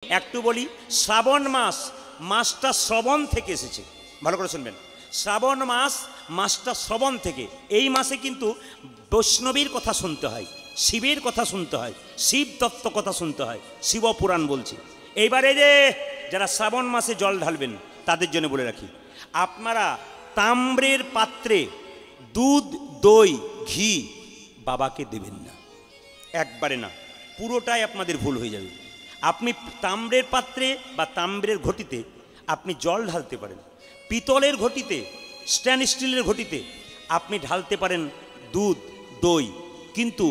একটু বলি, শ্রাবণ মাস, মাসটা শ্রবণ থেকে এসেছে, ভালো করে শুনবেন। শ্রাবণ মাস, মাসটা শ্রবণ থেকে। এই মাসে কিন্তু বৈষ্ণবীর কথা শুনতে হয়, শিবের কথা শুনতে হয়, শিব তত্ত্ব কথা শুনতে হয়, শিবপুরাণ বলছি। এইবারে যে যারা শ্রাবণ মাসে জল ঢালবেন তাদের জন্য বলে রাখি, আপনারা তাম্রের পাত্রে দুধ, দই, ঘি বাবাকে দেবেন না, একবারে না, পুরোটাই আপনাদের ভুল হয়ে যাবে। আপনি তাম্রের পাত্রে বা তাম্রের ঘটিতে আপনি জল ঢালতে পারেন, পিতলের ঘটিতে, স্ট্যান্ড স্টিলের ঘটিতে আপনি ঢালতে পারেন দুধ, দই, কিন্তু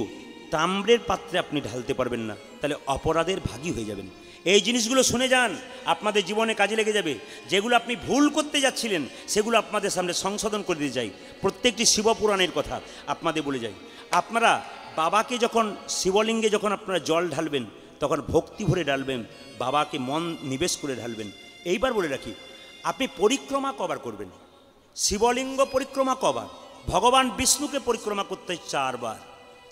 তাম্রের পাত্রে আপনি ঢালতে পারবেন না, তাহলে অপরাধের ভাগী হয়ে যাবেন। এই জিনিসগুলো শুনে যান, আপনাদের জীবনে কাজে লেগে যাবে। যেগুলো আপনি ভুল করতে যাচ্ছিলেন সেগুলো আপনাদের সামনে সংশোধন করে দিয়ে যাই। প্রত্যেকটি শিবপুরাণের কথা আপনাদের বলে যাই। আপনারা বাবাকে যখন শিবলিঙ্গে যখন আপনারা জল ঢালবেন তখন ভক্তি ভরে ঢালবেন, বাবাকে মন নিবেশ করে ঢালবেন। এইবার বলে রাখি, আপনি পরিক্রমা কবার করবেন? শিবলিঙ্গ পরিক্রমা কবার? ভগবান বিষ্ণুকে পরিক্রমা করতে 4 বার,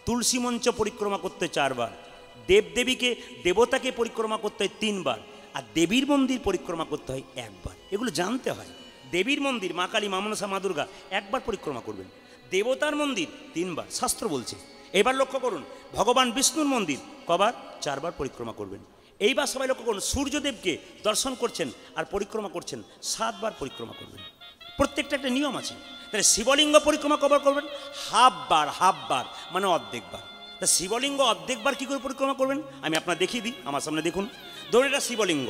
তুলসী মঞ্চ পরিক্রমা করতে 4 বার, দেবদেবীকে, দেবতাকে পরিক্রমা করতে হয় 3 বার, আর দেবীর মন্দির পরিক্রমা করতে হয় 1 বার। এগুলো জানতে হয়। দেবীর মন্দির মা কালী, মা মনসা, মা দুর্গা 1 বার পরিক্রমা করবেন, দেবতার মন্দির 3 বার, শাস্ত্র বলছে। এবার লক্ষ্য করুন, ভগবান বিষ্ণুর মন্দির কবার? 4 বার পরিক্রমা করবেন। এইবার সবাই লক্ষ্য করুন, সূর্যদেবকে দর্শন করছেন আর পরিক্রমা করছেন, 7 বার পরিক্রমা করবেন। প্রত্যেকটা একটা নিয়ম আছে। তাহলে শিবলিঙ্গ পরিক্রমা কবার করবেন? হাফ বার, মানে অর্ধেক বার। তা শিবলিঙ্গ অর্ধেকবার কী করে পরিক্রমা করবেন আমি আপনার দেখিয়ে দিই। আমার সামনে দেখুন, ধরুন এটা শিবলিঙ্গ,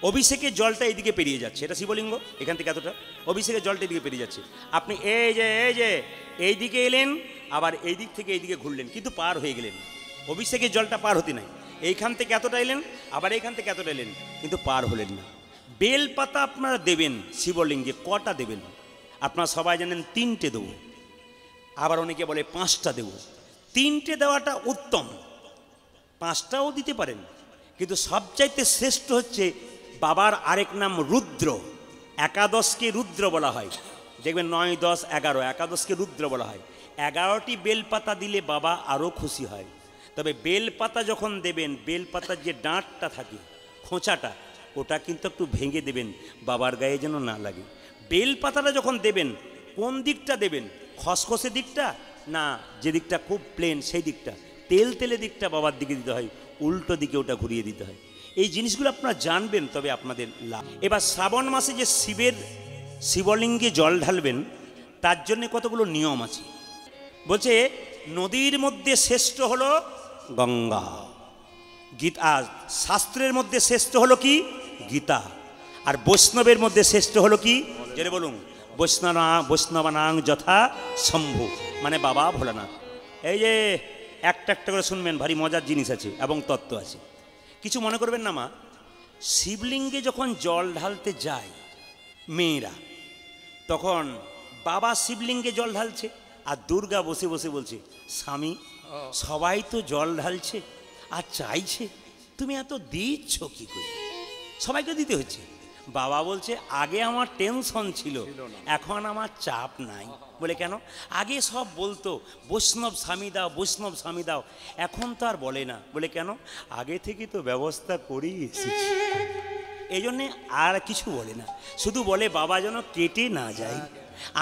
অভিষেকের জলটা এইদিকে পেরিয়ে যাচ্ছে, এটা শিবলিঙ্গ, এখান থেকে এতটা অভিষেকের জলটা এদিকে পেরিয়ে যাচ্ছে। আপনি এই যে এইদিকে এলেন, আবার এই দিক থেকে এইদিকে ঘুরলেন, কিন্তু পার হয়ে গেলেন, অভিষেকের জলটা পার হতে নাই। এইখান থেকে এতটা এলেন, আবার এইখান থেকে এতটা এলেন, কিন্তু পার হলেন না। বেলপাতা আপনারা দেবেন শিবলিঙ্গে, কটা দেবেন? আপনারা সবাই জানেন 3টে দেবো, আবার অনেকে বলে 5টা দেবো। 3টে দেওয়াটা উত্তম, 5টাও দিতে পারেন, কিন্তু সবচাইতে শ্রেষ্ঠ হচ্ছে বাবার আরেক নাম রুদ্র। একাদশকে রুদ্র বলা হয়, দেখবেন 9, 10, 11, একাদশকে রুদ্র বলা হয়। 11টি বেলপাতা দিলে বাবা আরও খুশি হয়। তবে বেলপাতা যখন দেবেন, বেলপাতার যে ডাঁটটা থাকে, খোঁচাটা, ওটা কিন্তু একটু ভেঙে দেবেন, বাবার গায়ে যেন না লাগে। বেলপাতাটা যখন দেবেন, কোন দিকটা দেবেন? খসখসে দিকটা না যে দিকটা খুব প্লেন সেই দিকটা, তেলে দিকটা বাবার দিকে দিতে হয়, উল্টো দিকে ওটা ঘুরিয়ে দিতে হয়। এই জিনিসগুলো আপনারা জানবেন, তবে আপনাদের লাভ। এবার শ্রাবণ মাসে যে শিবলিঙ্গে জল ঢালবেন, তার জন্য কতগুলো নিয়ম আছে। বলছে নদীর মধ্যে শ্রেষ্ঠ হলো গঙ্গা, গীতা, শাস্ত্রের মধ্যে শ্রেষ্ঠ হলো কি? গীতা। আর বৈষ্ণবের মধ্যে শ্রেষ্ঠ হলো কি? যেটা বলুন, বৈষ্ণবানাং যথা শম্ভু, মানে বাবা ভোলানাথ। এই যে একটা একটা করে শুনবেন, ভারী মজার জিনিস আছে এবং তত্ত্ব আছে। কিছু মনে করবেন না মা, শিবলিঙ্গে যখন জল ঢালতে যায় মেয়েরা, তখন বাবা শিবলিঙ্গে জল ঢালছে আর দুর্গা বসে বসে বলছে, স্বামী সবাই তো জল ঢালছে আর চাইছে, তুমি এত দিচ্ছ কি করে? সবাইকে দিতে হচ্ছে। বাবা বলছে, আগে আমার টেনশন ছিল, এখন আমার চাপ নাই। বলে কেন? আগে সব বলতো বৈষ্ণব স্বামী দাও, বৈষ্ণব স্বামী দাও, এখন তো আর বলে না। বলে কেন? আগে থেকে তো ব্যবস্থা করেই এসেছি, এই জন্যে আর কিছু বলে না, শুধু বলে বাবা যেন কেটে না যায়।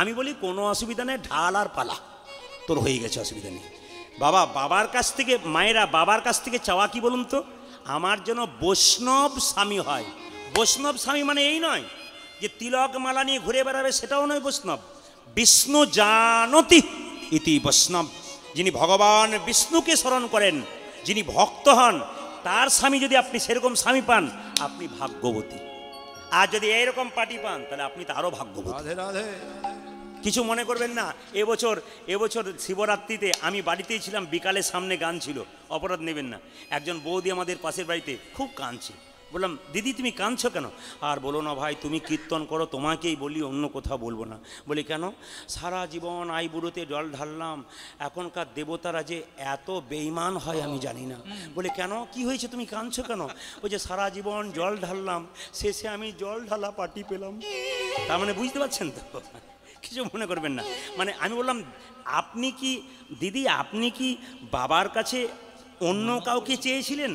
আমি বলি কোনো অসুবিধা নেই, ঢাল আর পালা, তোর হয়ে গেছে, অসুবিধা নেই। বাবার কাছ থেকে, মায়েরা বাবার কাছ থেকে চাওয়া কি বলুন তো? আমার যেন বৈষ্ণব স্বামী হয়। বৈষ্ণব স্বামী মানে এই নয় যে তিলক মালা নিয়ে ঘুরে বেড়াবে, সেটাও নয় বৈষ্ণব। বিষ্ণু জানতি ইতি বৈষ্ণব, যিনি ভগবান বিষ্ণুকে স্মরণ করেন, যিনি ভক্ত হন, তার স্বামী যদি আপনি সেরকম স্বামী পান, আপনি ভাগ্যবতী। আর যদি এইরকম পার্টি পান, তাহলে আপনি তো আরও ভাগ্যবতী। কিছু মনে করবেন না। এবছর শিবরাত্রিতে আমি বাড়িতেই ছিলাম, বিকালে সামনে গান ছিল, অপরাধ নেবেন না। একজন বৌদি আমাদের পাশের বাড়িতে খুব কাঁদছে। বললাম, দিদি তুমি কাঁদছো কেন? আর বলো না ভাই, তুমি কীর্তন করো, তোমাকেই বলি, অন্য কোথাও বলবো না। বলি কেন? সারা জীবন আইবুড়োতে জল ঢাললাম, এখনকার দেবতারা যে এত বেঈমান হয় আমি জানি না। বলে কেন, কি হয়েছে, তুমি কাঁদছো কেন? ওই যে সারা জীবন জল ঢাললাম, শেষে আমি জল ঢালা পার্টি পেলাম। তার মানে বুঝতে পারছেন তো? কিছু মনে করবেন না। মানে আমি বললাম, আপনি কি দিদি, আপনি কি বাবার কাছে অন্য কাউকে চেয়েছিলেন?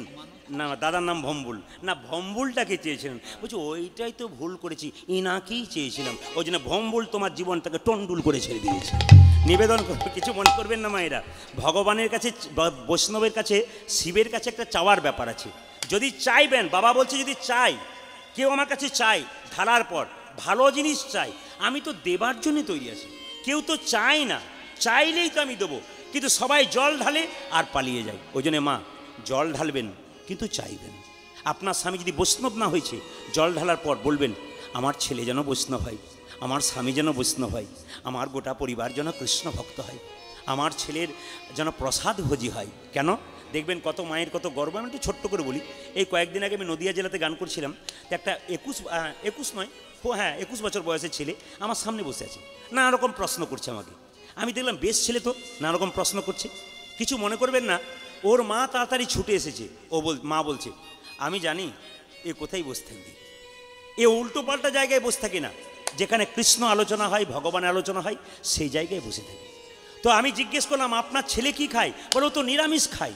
না দাদার নাম ভম্বুল, না ভম্বুলটাকে চেয়েছিলেন। বলছি ওইটাই তো ভুল করেছি, ইনাকেই চেয়েছিলাম, ওই জন্য ভম্বুল তোমার জীবনটাকে টন্ডুল করে ছেড়ে দিয়েছে। নিবেদন করবে, কিছু মনে করবেন না মায়েরা, ভগবানের কাছে বৈষ্ণবের কাছে শিবের কাছে একটা চাওয়ার ব্যাপার আছে। যদি চাইবেন, বাবা বলছে যদি চাই, কেউ আমার কাছে চাই ঢালার পর ভালো জিনিস চাই, আমি তো দেবার জন্য তৈরি আছি। কেউ তো চায় না, চাইলেই তো আমি দেবো, কিন্তু সবাই জল ঢালে আর পালিয়ে যায়। ওই জন্য মা জল ঢালবেন কিন্তু চাইবেন। আপনার স্বামী যদি বৈষ্ণব না হয়েছে, জল ঢালার পর বলবেন আমার ছেলে যেন বৈষ্ণব হয়, আমার স্বামী যেন বৈষ্ণব হয়, আমার গোটা পরিবার যেন কৃষ্ণ ভক্ত হয়, আমার ছেলের যেন প্রসাদ ভোজি হয়। কেন দেখবেন কত মায়ের কত গর্ব। আমি একটু ছোট্ট করে বলি, এই কয়েকদিন আগে আমি নদিয়া জেলাতে গান করছিলাম, একটা 21 বছর বয়সের ছেলে আমার সামনে বসে আছে, নানা রকম প্রশ্ন করছে আমাকে। আমি দেখলাম বেশ ছেলে তো, নানা রকম প্রশ্ন করছে, কিছু মনে করবেন না। ওর মা তাড়াতাড়ি ছুটে এসেছে, মা বলছে আমি জানি এ কোথায় বসে থাকবে, এ উল্টো পাল্টা জায়গায় বসে থাকে না, যেখানে কৃষ্ণ আলোচনা হয়, ভগবানের আলোচনা হয়, সেই জায়গায় বসে থাকে। তো আমি জিজ্ঞেস করলাম আপনার ছেলে কি খায়? বলে ও তো নিরামিষ খায়,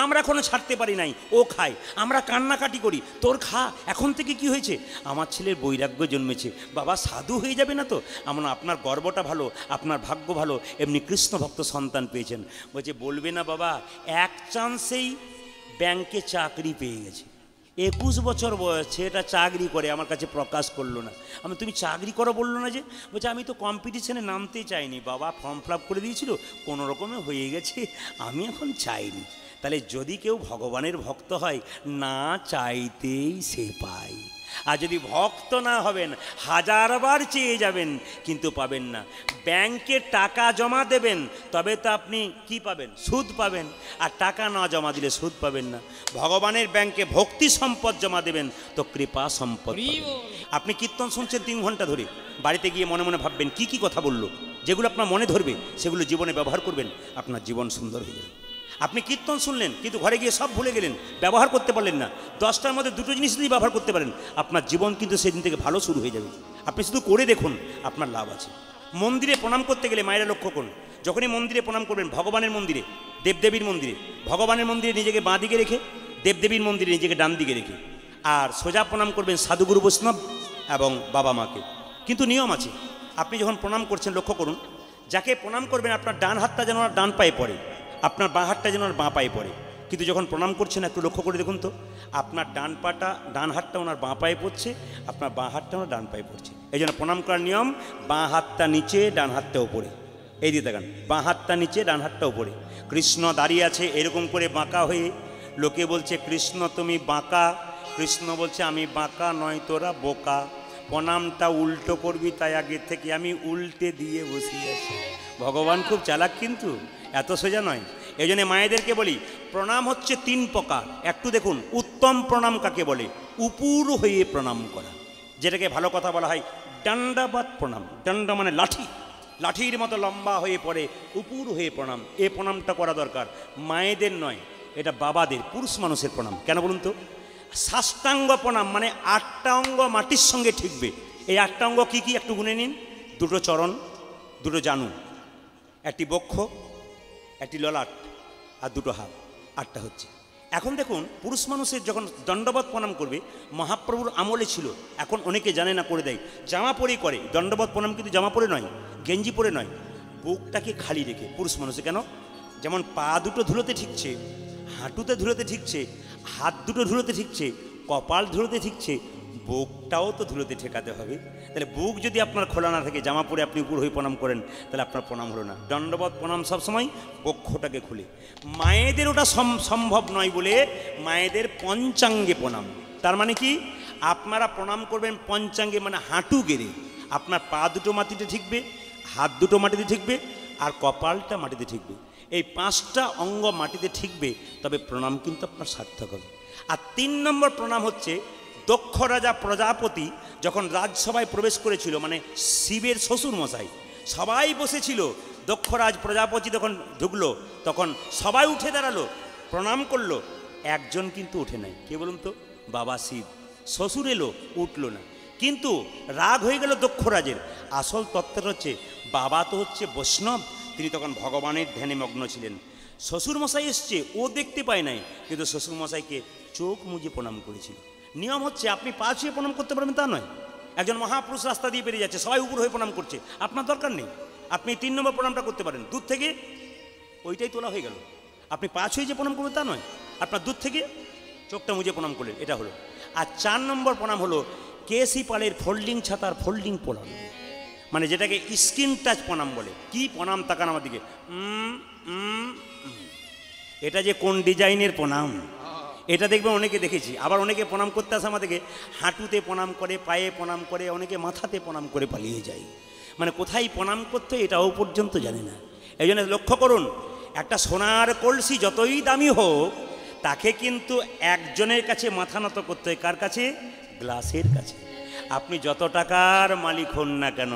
আমরা এখনো ছাড়তে পারি নাই, ও খায়, আমরা কান্নাকাটি করি, তোর খা, এখন থেকে কি হয়েছে? আমার ছেলের বৈরাগ্য জন্মেছে। বাবা সাধু হয়ে যাবে না তো? আমরা আপনার গর্বটা ভালো, আপনার ভাগ্য ভালো, এমনি কৃষ্ণ ভক্ত সন্তান পেয়েছেন। বলছে বলবে না বাবা, এক চান্সেই ব্যাংকে চাকরি পেয়ে গেছে, 21 বছর বয়সে এটা চাকরি করে, আমার কাছে প্রকাশ করলো না। আমি তুমি চাকরি করো বললো না যে? বলছে আমি তো কম্পিটিশনে নামতে চাইনি বাবা, ফর্ম ফিল আপ করে দিয়েছিল, কোনো রকমে হয়ে গেছে, আমি এখন চাইনি। তাহলে যদি কেউ ভগবানের ভক্ত হয়, না চাইতেই সে পায়। আর যদি ভক্ত না হবেন, হাজারবার চেয়ে যাবেন কিন্তু পাবেন না। ব্যাংকে টাকা জমা দেবেন তবে তো আপনি কি পাবেন? সুদ পাবেন। আর টাকা না জমা দিলে সুদ পাবেন না। ভগবানের ব্যাংকে ভক্তি সম্পদ জমা দেবেন তো কৃপা সম্পদ পাবেন। আপনি কীর্তন শুনছেন 3 ঘন্টা ধরে, বাড়িতে গিয়ে মনে মনে ভাববেন কি কি কথা বললো, যেগুলো আপনার মনে ধরবে সেগুলো জীবনে ব্যবহার করবেন, আপনার জীবন সুন্দর হয়ে যাবে। আপনি কীর্তন শুনলেন কিন্তু ঘরে গিয়ে সব ভুলে গেলেন, ব্যবহার করতে পারলেন না। 10টার মধ্যে 2টো জিনিস যদি ব্যবহার করতে পারেন, আপনার জীবন কিন্তু সেদিন থেকে ভালো শুরু হয়ে যাবে। আপনি শুধু করে দেখুন, আপনার লাভ আছে। মন্দিরে প্রণাম করতে গেলে মায়েরা লক্ষ্য করুন, যখনই মন্দিরে প্রণাম করবেন, ভগবানের মন্দিরে, দেবদেবীর মন্দিরে, ভগবানের মন্দিরে নিজেকে বাঁ দিকে রেখে, দেবদেবীর মন্দিরে নিজেকে ডান দিকে রেখে, আর সোজা প্রণাম করবেন সাধুগুরু বৈষ্ণব এবং বাবা মাকে। কিন্তু নিয়ম আছে, আপনি যখন প্রণাম করছেন লক্ষ্য করুন, যাকে প্রণাম করবেন আপনার ডান হাতটা যেন ডান পায়ে পড়ে, আপনার বাঁ হাতটা যেন বাঁ পায়ে পড়ে। কিন্তু যখন প্রণাম করছেন একটু লক্ষ্য করে দেখুন তো, আপনার ডান হাতটা ওনার বাঁ পায়ে পড়ছে, আপনার বাঁ হাতটা ওনার ডান পায়ে পড়ছে। এই জন্য প্রণাম করার নিয়ম, বাঁ হাতটা নিচে, ডান হাতটা ওপরে। এই দিয়ে দেখান, বাঁ হাতটা নিচে, ডান হাতটা ওপরে। কৃষ্ণ দাঁড়িয়ে আছে এরকম করে বাঁকা হয়ে, লোকে বলছে কৃষ্ণ তুমি বাঁকা, কৃষ্ণ বলছে আমি বাঁকা নয়, তোরা বোকা। প্রণামটা উল্টো করবি, তাই আগে থেকে আমি উল্টে দিয়ে বসে আছি। ভগবান খুব চালাক, কিন্তু এত সোজা নয়। এই জন্য মায়েদেরকে বলি, প্রণাম হচ্ছে 3 প্রকার। একটু দেখুন, উত্তম প্রণাম কাকে বলে? উপুর হয়ে প্রণাম করা, যেটাকে ভালো কথা বলা হয় দণ্ডবৎ প্রণাম। দণ্ড মানে লাঠি, লাঠির মতো লম্বা হয়ে পড়ে, উপুর হয়ে প্রণাম। এই প্রণামটা করা দরকার, মায়েদের নয়, এটা বাবাদের, পুরুষ মানুষের প্রণাম। কেন বলুন তো? সাষ্টাঙ্গ প্রণাম মানে 8টা অঙ্গ মাটির সঙ্গে ঠিকবে। এই 8টা অঙ্গ কী কী একটু গুনে নিন। 2টো চরণ, 2টো জানু, 1টি বক্ষ, 1টি ললাট, আর 2টো হাত, 8টা হচ্ছে। এখন দেখুন, পুরুষ মানুষের যখন দণ্ডবৎ প্রণাম করবে, মহাপ্রভুর আমলে ছিল, এখন অনেকে জানে না, করে দেয়, জামা পরেই করে দণ্ডবৎ প্রণাম, কিন্তু জামা পরে নয়, গেঞ্জি পরে নয়, বুকটাকে খালি রেখে। পুরুষ মানুষে কেন? যেমন পা দুটো ধুলোতে ঠিকছে, হাঁটুতে ধুলোতে ঠিকছে, হাত দুটো ধুলোতে ঠিকছে, কপাল ধুলোতে ঠিকছে, বুকটাও তো ধুলোতে ঠেকাতে হবে। তাহলে বুক যদি আপনার খোলা না থাকে, জামা পরে আপনি উপর হয়ে প্রণাম করেন, তাহলে আপনার প্রণাম হলো না। দণ্ডবৎ প্রণাম সবসময় বক্ষটাকে খুলে। মায়েদের ওটা সম্ভব নয় বলে মায়েদের পঞ্চাঙ্গে প্রণাম। তার মানে কি? আপনারা প্রণাম করবেন পঞ্চাঙ্গে, মানে হাঁটু গেড়ে। আপনার পা দুটো মাটিতে ঠিকবে, হাত দুটো মাটিতে ঠিকবে, আর কপালটা মাটিতে ঠিকবে। এই 5টা অঙ্গ মাটিতে ঠিকবে, তবে প্রণাম কিন্তু আপনার সার্থক হবে। আর 3 নম্বর প্রণাম হচ্ছে, দক্ষ রাজা প্রজাপতি যখন রাজসভায় প্রবেশ করেছিল, মানে শিবের শ্বশুর মশাই, সবাই বসেছিল, দক্ষরাজ প্রজাপতি যখন ঢুকলো, তখন সবাই উঠে দাঁড়ালো, প্রণাম করলো, একজন কিন্তু উঠে নাই। কে বলুন তো? বাবা শিব। শ্বশুর এলো, উঠলো না, কিন্তু রাগ হয়ে গেল দক্ষরাজের। আসল তত্ত্বটা হচ্ছে, বাবা তো হচ্ছে বৈষ্ণব, তিনি তখন ভগবানের ধ্যানে মগ্ন ছিলেন। শ্বশুরমশাই এসছে, ও দেখতে পায় নাই, কিন্তু শ্বশুরমশাইকে চোখ মুজে প্রণাম করেছিল। নিয়ম হচ্ছে আপনি পা ছুঁয়ে প্রণাম করতে পারবেন তা নয়। একজন মহাপুরুষ রাস্তা দিয়ে বেরিয়ে যাচ্ছে, সবাই উপর হয়ে প্রণাম করছে, আপনার দরকার নেই। আপনি 3 নম্বর প্রণামটা করতে পারেন, দূর থেকে ওইটাই তোলা হয়ে গেল। আপনি পা ছুঁয়ে যে প্রণাম করবেন তা নয়, আপনার দূর থেকে চোখটা মুজে প্রণাম করলেন, এটা হলো। আর 4 নম্বর প্রণাম হলো কেসি পালের ফোল্ডিং ছাতার ফোল্ডিং প্রণাম, মানে যেটাকে স্কিন টাচ প্রণাম বলে। কি প্রণাম তাকান আমার দিকে, এটা যে কোন ডিজাইনের প্রণাম, এটা দেখবেন অনেকে দেখেছি। আবার অনেকে প্রণাম করতে আসে আমাদেরকে হাঁটুতে প্রণাম করে, পায়ে প্রণাম করে, অনেকে মাথাতে প্রণাম করে পালিয়ে যায়। মানে কোথায় প্রণাম করতে এটাও পর্যন্ত জানে না। এই জন্য লক্ষ্য করুন, একটা সোনার কলসি যতই দামি হোক, তাকে কিন্তু একজনের কাছে মাথা নত করতে হয়। কার কাছে? গ্লাসের কাছে। আপনি যত টাকার মালিক হন না কেন,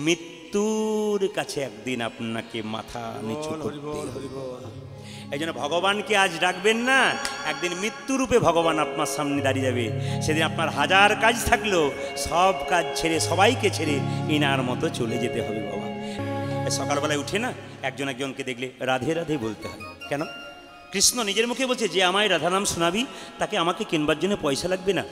মৃত্যুর কাছে একদিন আপনাকে মাথা নিচু করতে হবে। এই জন্য ভগবানকে আজ ডাকবেন না, একদিন মৃত্যুরূপে ভগবান আপনার সামনে দাঁড়িয়ে যাবে। সেদিন আপনার হাজার কাজ থাকলেও সব কাজ ছেড়ে, সবাইকে ছেড়ে ইনার মতো চলে যেতে হবে। বাবা, সকালবেলায় উঠে না একজন একজনকে দেখলে রাধে রাধে বলতে হবে। কেন? কৃষ্ণ নিজের মুখে বলছে, যে আমায় রাধা নাম শোনাবি তাকে আমাকে কিনবার জন্য পয়সা লাগবে না,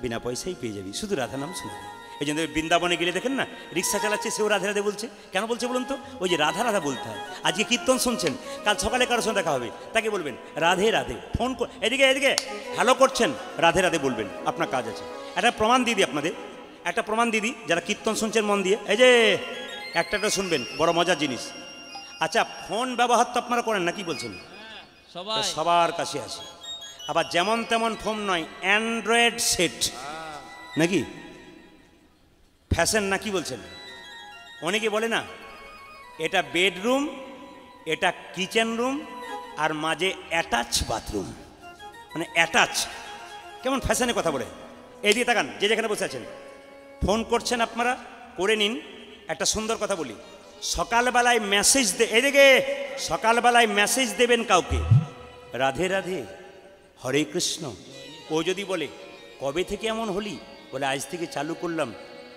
বিনা পয়সাই পেয়ে যাবি, শুধু রাধা নাম শোনাবি। এই জন্য বৃন্দাবনে গেলে দেখেন না, রিক্সা চালাচ্ছে, সেও রাধে রাধে বলছে। কেন বলছে বলুন তো? ওই যে রাধা রাধা বলতে হয়। আজকে কীর্তন শুনছেন, কাল সকালে কারোর সঙ্গে দেখা হবে, তাকে বলবেন রাধে রাধে। ফোন এদিকে এদিকে হ্যালো করছেন, রাধে রাধে বলবেন, আপনার কাজ আছে। একটা প্রমাণ দিয়ে দিই আপনাদের, একটা প্রমাণ দিয়ে দিই, যারা কীর্তন শুনছেন মন দিয়ে। এই যে একটা শুনবেন, বড় মজার জিনিস। আচ্ছা, ফোন ব্যবহার তো আপনারা করেন না, কি বলছেন? সবার কাছে আছে। আবার যেমন তেমন ফোন নয়, অ্যান্ড্রয়েড সেট নাকি, ফ্যাশন না, কি বলছেন? অনেকে বলে না এটা বেডরুম, এটা কিচেন রুম, আর মাঝে অ্যাটাচ বাথরুম, মানে অ্যাটাচ। কেমন ফ্যাশনের কথা বলে। এই দিকে তাকান, যে যেখানে বসে আছেন, ফোন করছেন আপনারা, করে নিন। একটা সুন্দর কথা বলি, সকালবেলায় মেসেজ এদিকে সকালবেলায় মেসেজ দেবেন কাউকে, রাধে রাধে, হরে কৃষ্ণ। ও যদি বলে কবে থেকে এমন হলি, বলে আজ থেকে চালু করলাম,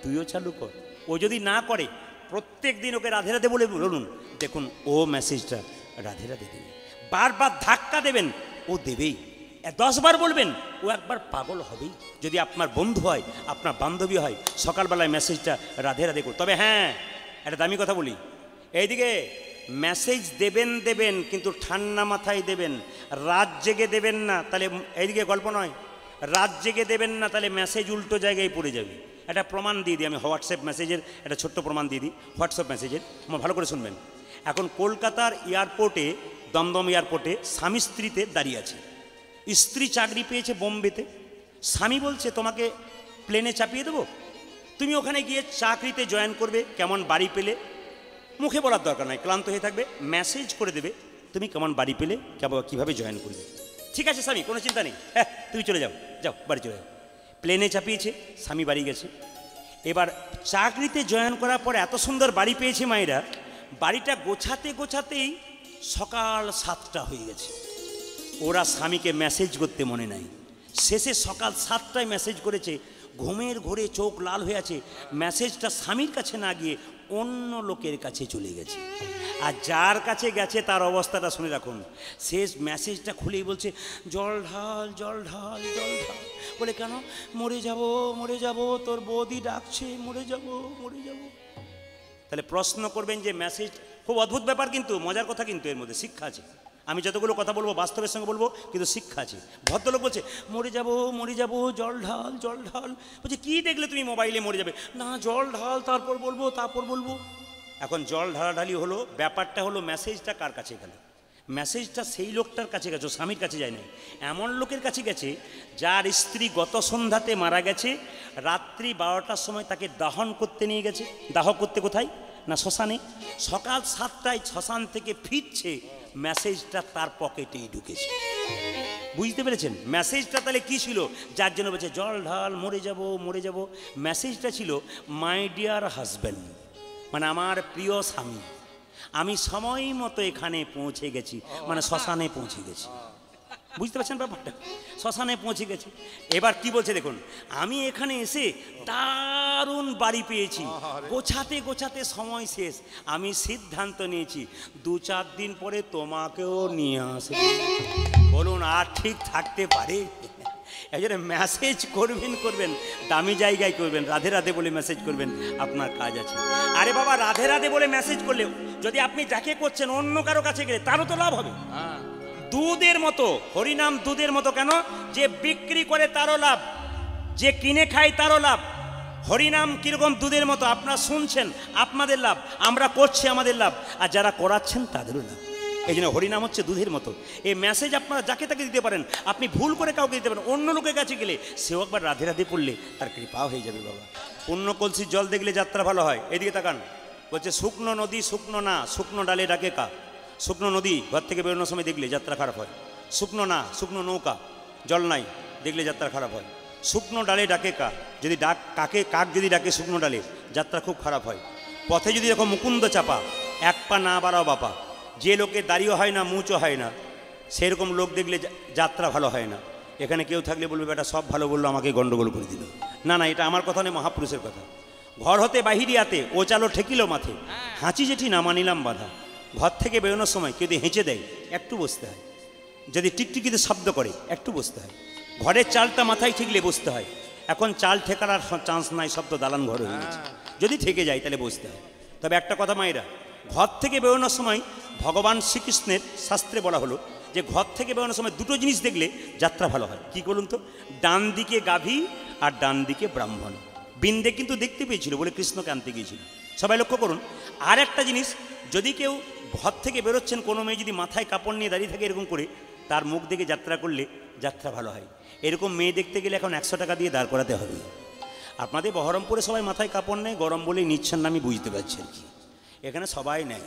তুইও চালু কর। ও যদি না করে, প্রত্যেক দিন ওকে রাধে রাধে বলে বলুন, দেখুন ও মেসেজটা রাধে রাধে দেবে। বারবার ধাক্কা দেবেন, ও দেবেই। 10 বার বলবেন, ও একবার পাগল হবেই। যদি আপনার বন্ধু হয়, আপনার বান্ধবী হয়, সকালবেলায় মেসেজটা রাধে রাধে করুন। তবে হ্যাঁ, একটা দামি কথা বলি, এইদিকে মেসেজ দেবেন কিন্তু ঠান্ডা মাথায় দেবেন, রাত জেগে দেবেন না, তাহলে এইদিকে গল্প নয়, রাত জেগে দেবেন না, তাহলে মেসেজ উল্টো জায়গায় পড়ে যাবে। একটা প্রমাণ দিয়ে দিই আমি, হোয়াটসঅ্যাপ মেসেজের একটা ছোট্ট প্রমাণ দিয়ে দিই। হোয়াটসঅ্যাপ মেসেজের ভালো করে শুনবেন। এখন কলকাতার এয়ারপোর্টে, দমদম এয়ারপোর্টে স্বামী স্ত্রীতে দাঁড়িয়ে আছে। স্ত্রী চাকরি পেয়েছে বোম্বেতে, স্বামী বলছে তোমাকে প্লেনে চাপিয়ে দেবো, তুমি ওখানে গিয়ে চাকরিতে জয়েন করবে, কেমন বাড়ি পেলে। মুখে বলার দরকার নাই, ক্লান্ত হয়ে থাকবে, মেসেজ করে দেবে তুমি কেমন বাড়ি পেলে, কীভাবে জয়েন করবে। ঠিক আছে স্বামী, কোনো চিন্তা নেই, হ্যাঁ তুমি চলে যাও, যাও বাড়ি চলে যাও। প্লেনে চাপিয়েছে, স্বামী বাড়ি গেছে। এবার চাকরিতে জয়েন করার পর এত সুন্দর বাড়ি পেয়েছে মায়েরা, বাড়িটা গোছাতেই সকাল 7টা হয়ে গেছে। ওরা স্বামীকে মেসেজ করতে মনে নাই, শেষে সকাল 7টায় মেসেজ করেছে। ঘুমের ঘোরে চোখ লাল হয়ে আছে, মেসেজটা স্বামীর কাছে না গিয়ে অন্য লোকের কাছে চলে গেছে। আর যার কাছে গেছে তার অবস্থাটা শুনে রাখুন। শেষ মেসেজটা খুলেই বলছে জল ঢাল জল ঢাল জল ঢাল। বলে কেন? মরে যাব, তোর বৌদি ডাকছে, মরে যাব। তাহলে প্রশ্ন করবেন যে মেসেজ, খুব অদ্ভুত ব্যাপার, কিন্তু মজার কথা, কিন্তু এর মধ্যে শিক্ষা আছে। আমি যতগুলো কথা বলবো বাস্তবের সঙ্গে বলবো, কিন্তু শিক্ষা আছে। ভদ্রলোক বলছে মরে যাব, জল ঢাল। বলছে কি দেখলে তুমি মোবাইলে মরে যাবে? না, জল ঢাল, তারপর বলবো। এখন জল ঢালাঢালি হলো, ব্যাপারটা হলো মেসেজটা কার কাছে গেল? মেসেজটা সেই লোকটার কাছে গেছে, স্বামীর কাছে যায় না। এমন লোকের কাছে গেছে যার স্ত্রী গত সন্ধ্যাতে মারা গেছে, রাত্রি 12টার সময় তাকে দাহন করতে নিয়ে গেছে। দাহ করতে কোথায়? না শ্মশানে। সকাল 7টায় শ্মশান থেকে ফিরছে, মেসেজটা তার পকেটেই ঢুকেছে। বুঝতে পেরেছেন মেসেজটা তাহলে কি ছিল? যার জন্য বলছে জল ঢাল, মরে যাব। মেসেজটা ছিল মাই ডিয়ার হাজব্যান্ড, মানে আমার প্রিয় স্বামী, আমি সময় মতো এখানে পৌঁছে গেছি, মানে শ্মশানে পৌঁছে গেছি। বুঝতে পারছেন ব্যাপারটা? শ্মশানে পৌঁছে গেছে। এবার কি বলছে দেখুন, আমি এখানে এসে দারুণ বাড়ি পেয়েছি, গোছাতে সময় শেষ, আমি সিদ্ধান্ত নিয়েছি 2-4 দিন পরে তোমাকেও নিয়ে আসবো। বলুন আর ঠিক থাকতে পারে? এই জন্য মেসেজ করবেন, দামি জায়গায় করবেন, রাধে রাধে বলে মেসেজ করবেন, আপনার কাজ আছে। আরে বাবা, রাধে রাধে বলে মেসেজ করলে যদি আপনি যাকে করছেন অন্য কারো কাছে গেলে তারও তো লাভ হবে। দুধের মতো, হরিনাম দুধের মতো। কেন? যে বিক্রি করে তারও লাভ, যে কিনে খায় তারও লাভ। হরিনাম কিরকম দুধের মতো, আপনারা শুনছেন আপনাদের লাভ, আমরা করছি আমাদের লাভ, আর যারা করাচ্ছেন তাদেরও লাভ। এই জন্য হরিনাম হচ্ছে দুধের মতো। এই মেসেজ আপনারা যাকে তাকে দিতে পারেন, আপনি ভুল করে কাউকে দিতে পারেন, অন্য লোকের কাছে গেলে সেও একবার রাধে রাধে পড়লে তার কৃপাও হয়ে যাবে বাবা। পূর্ণ কলসির জল দেখলে যাত্রা ভালো হয়। এদিকে তাকান, বলছে শুকনো নদী শুকনো না, শুকনো ডালে ডাকে কা। শুকনো নদী ঘর থেকে বেরোনোর সময় দেখলে যাত্রা খারাপ হয়। শুকনো না, শুকনো নৌকা, জল নাই, দেখলে যাত্রা খারাপ হয়। শুকনো ডালে ডাকে কা, যদি কাক যদি ডাকে শুকনো ডালে, যাত্রা খুব খারাপ হয়। পথে যদি এরকম মুকুন্দ চাপা, এক পা না বাড়াও বাপা। যে লোকে দাঁড়িয়ে হয় না, মুচো হয় না, সেরকম লোক দেখলে যাত্রা ভালো হয় না। এখানে কেউ থাকলে বলবে বেটা সব ভালো বললো, আমাকে গন্ডগোল করে দিল। না না, এটা আমার কথা নয়, মহাপুরুষের কথা। ঘর হতে বাহিরিয়াতে ও চালো ঠেকিল মাথে, হাঁচি জেঠি না মানিলাম বাধা। ঘর থেকে বেরোনোর সময় কেউ যদি হেঁচে দেয় একটু বসতে হয়, যদি টিকটিকিতে শব্দ করে একটু বসতে হয়, ঘরের চালটা মাথায় ঠেকলে বসতে হয়। এখন চাল ঠেকার আর চান্স নাই, সব তো দালান ঘর হয়ে গেছে। যদি ঠেকে যায় তাহলে বসতে হয়। তবে একটা কথা মায়েরা, ঘর থেকে বেরোনোর সময় ভগবান শ্রীকৃষ্ণের শাস্ত্রে বলা হলো যে ঘর থেকে বেরোনোর সময় দুটো জিনিস দেখলে যাত্রা ভালো হয়। কি বলুন তো? ডান দিকে গাভী আর ডান দিকে ব্রাহ্মণ। বিন্দে কিন্তু দেখতে পেয়েছিল বলে কৃষ্ণকে আনতে গিয়েছিল। সবাই লক্ষ্য করুন। আর একটা জিনিস, যদি কেউ ঘর থেকে বেরোচ্ছেন, কোনো মেয়ে যদি মাথায় কাপড় নিয়ে দাঁড়িয়ে থাকে এরকম করে, তার মুখ দেখে যাত্রা করলে যাত্রা ভালো হয়। এরকম মেয়ে দেখতে গেলে এখন 100 টাকা দিয়ে দাঁড় করাতে হবে। আপনাদের বহরমপুরে সবাই মাথায় কাপড় নেয়, গরম বলেই নিচ্ছেন না, আমি বুঝতে পারছি আর কি। এখানে সবাই নেয়,